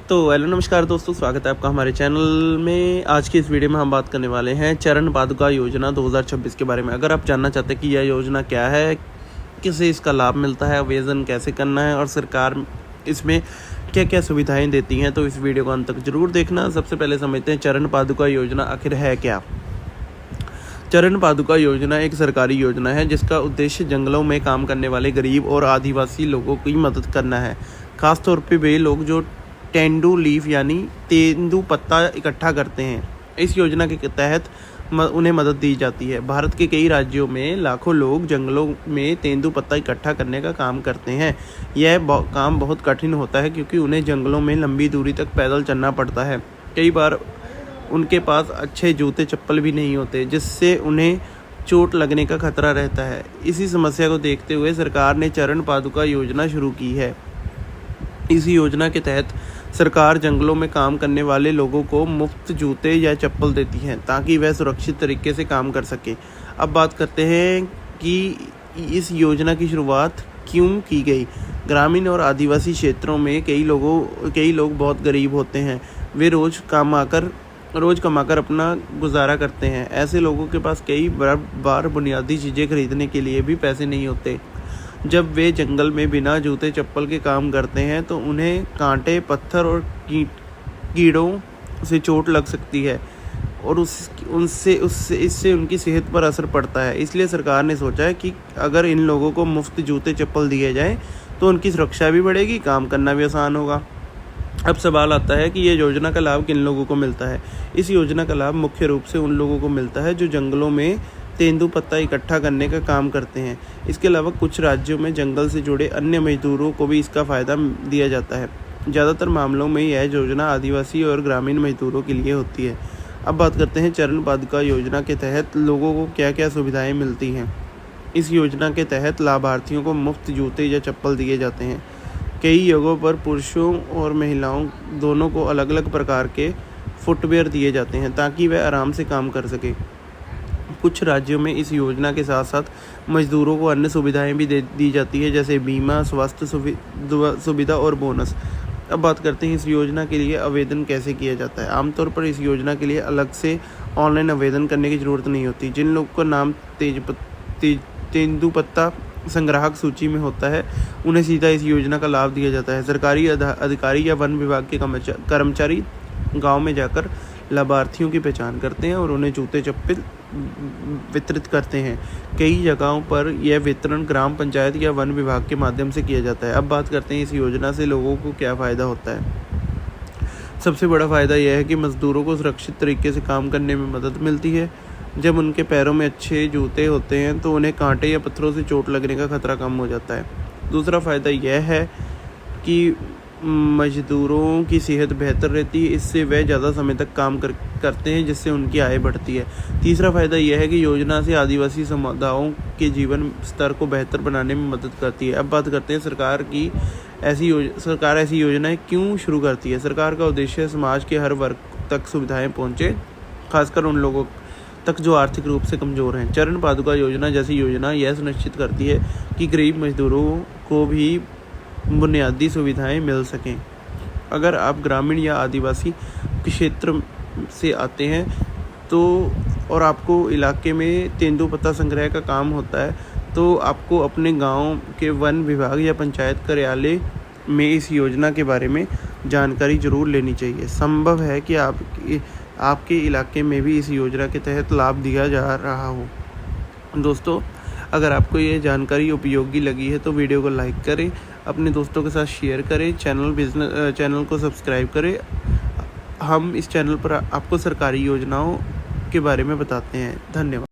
तो हेलो नमस्कार दोस्तों, स्वागत है आपका हमारे चैनल में। आज की इस वीडियो में हम बात करने वाले हैं चरण पादुका योजना 2026 के बारे में। अगर आप जानना चाहते हैं कि यह योजना क्या है, किसे इसका लाभ मिलता है, आवेदन कैसे करना है और सरकार इसमें क्या क्या सुविधाएं देती हैं, तो इस वीडियो को अंत तक जरूर देखना। सबसे पहले समझते हैं चरण पादुका योजना आखिर है क्या। चरण पादुका योजना एक सरकारी योजना है जिसका उद्देश्य जंगलों में काम करने वाले गरीब और आदिवासी लोगों की मदद करना है। खासतौर पे वे लोग जो टेंडू लीफ यानी तेंदू पत्ता इकट्ठा करते हैं। इस योजना के तहत उन्हें मदद दी जाती है। भारत के कई राज्यों में लाखों लोग जंगलों में तेंदू पत्ता इकट्ठा करने का काम करते हैं। यह काम बहुत कठिन होता है क्योंकि उन्हें जंगलों में लंबी दूरी तक पैदल चलना पड़ता है। कई बार उनके पास अच्छे जूते चप्पल भी नहीं होते, जिससे उन्हें चोट लगने का खतरा रहता है। इसी समस्या को देखते हुए सरकार ने चरण पादुका योजना शुरू की है। इस योजना के तहत सरकार जंगलों में काम करने वाले लोगों को मुफ्त जूते या चप्पल देती है ताकि वह सुरक्षित तरीके से काम कर सके। अब बात करते हैं कि इस योजना की शुरुआत क्यों की गई। ग्रामीण और आदिवासी क्षेत्रों में कई लोग बहुत गरीब होते हैं। वे रोज़ कमाकर अपना गुजारा करते हैं। ऐसे लोगों के पास कई बार बुनियादी चीज़ें खरीदने के लिए भी पैसे नहीं होते। जब वे जंगल में बिना जूते चप्पल के काम करते हैं तो उन्हें कांटे, पत्थर और कीड़ों से चोट लग सकती है और इससे उनकी सेहत पर असर पड़ता है। इसलिए सरकार ने सोचा है कि अगर इन लोगों को मुफ्त जूते चप्पल दिए जाएं तो उनकी सुरक्षा भी बढ़ेगी, काम करना भी आसान होगा। अब सवाल आता है कि ये योजना का लाभ किन लोगों को मिलता है। इस योजना का लाभ मुख्य रूप से उन लोगों को मिलता है जो जंगलों में तेंदू पत्ता इकट्ठा करने का काम करते हैं। इसके अलावा कुछ राज्यों में जंगल से जुड़े अन्य मजदूरों को भी इसका फ़ायदा दिया जाता है। ज़्यादातर मामलों में यह योजना आदिवासी और ग्रामीण मजदूरों के लिए होती है। अब बात करते हैं चरण पादुका योजना के तहत लोगों को क्या क्या सुविधाएं मिलती हैं। इस योजना के तहत लाभार्थियों को मुफ्त जूते या चप्पल दिए जाते हैं। कई जगहों पर पुरुषों और महिलाओं दोनों को अलग अलग प्रकार के फुटवेयर दिए जाते हैं ताकि वह आराम से काम कर सके। कुछ राज्यों में इस योजना के साथ साथ मजदूरों को अन्य सुविधाएं भी दी जाती है, जैसे बीमा, स्वास्थ्य सुविधा और बोनस। अब बात करते हैं इस योजना के लिए आवेदन कैसे किया जाता है। आमतौर पर इस योजना के लिए अलग से ऑनलाइन आवेदन करने की ज़रूरत नहीं होती। जिन लोगों का नाम तेंदू पत्ता संग्राहक सूची में होता है उन्हें सीधा इस योजना का लाभ दिया जाता है। सरकारी अधिकारी या वन विभाग के कर्मचारी गाँव में जाकर लाभार्थियों की पहचान करते हैं और उन्हें जूते चप्पल वितरित करते हैं। कई जगहों पर यह वितरण ग्राम पंचायत या वन विभाग के माध्यम से किया जाता है। अब बात करते हैं इस योजना से लोगों को क्या फ़ायदा होता है। सबसे बड़ा फ़ायदा यह है कि मज़दूरों को सुरक्षित तरीके से काम करने में मदद मिलती है। जब उनके पैरों में अच्छे जूते होते हैं तो उन्हें कांटे या पत्थरों से चोट लगने का खतरा कम हो जाता है। दूसरा फ़ायदा यह है कि मजदूरों की सेहत बेहतर रहती है। इससे वह ज़्यादा समय तक काम करते हैं, जिससे उनकी आय बढ़ती है। तीसरा फ़ायदा यह है कि योजना से आदिवासी समुदायों के जीवन स्तर को बेहतर बनाने में मदद करती है। अब बात करते हैं सरकार ऐसी योजनाएं क्यों शुरू करती है। सरकार का उद्देश्य समाज के हर वर्ग तक सुविधाएँ पहुँचे, खासकर उन लोगों तक जो आर्थिक रूप से कमज़ोर हैं। चरण पादुका योजना जैसी योजना यह सुनिश्चित करती है कि गरीब मजदूरों को भी बुनियादी सुविधाएं मिल सकें। अगर आप ग्रामीण या आदिवासी क्षेत्र से आते हैं और आपको इलाके में तेंदू पत्ता संग्रह का काम होता है तो आपको अपने गांव के वन विभाग या पंचायत कार्यालय में इस योजना के बारे में जानकारी ज़रूर लेनी चाहिए। संभव है कि आपके इलाके में भी इस योजना के तहत लाभ दिया जा रहा हो। दोस्तों, अगर आपको ये जानकारी उपयोगी लगी है तो वीडियो को लाइक करें, अपने दोस्तों के साथ शेयर करें, चैनल को सब्सक्राइब करें। हम इस चैनल पर आपको सरकारी योजनाओं के बारे में बताते हैं। धन्यवाद।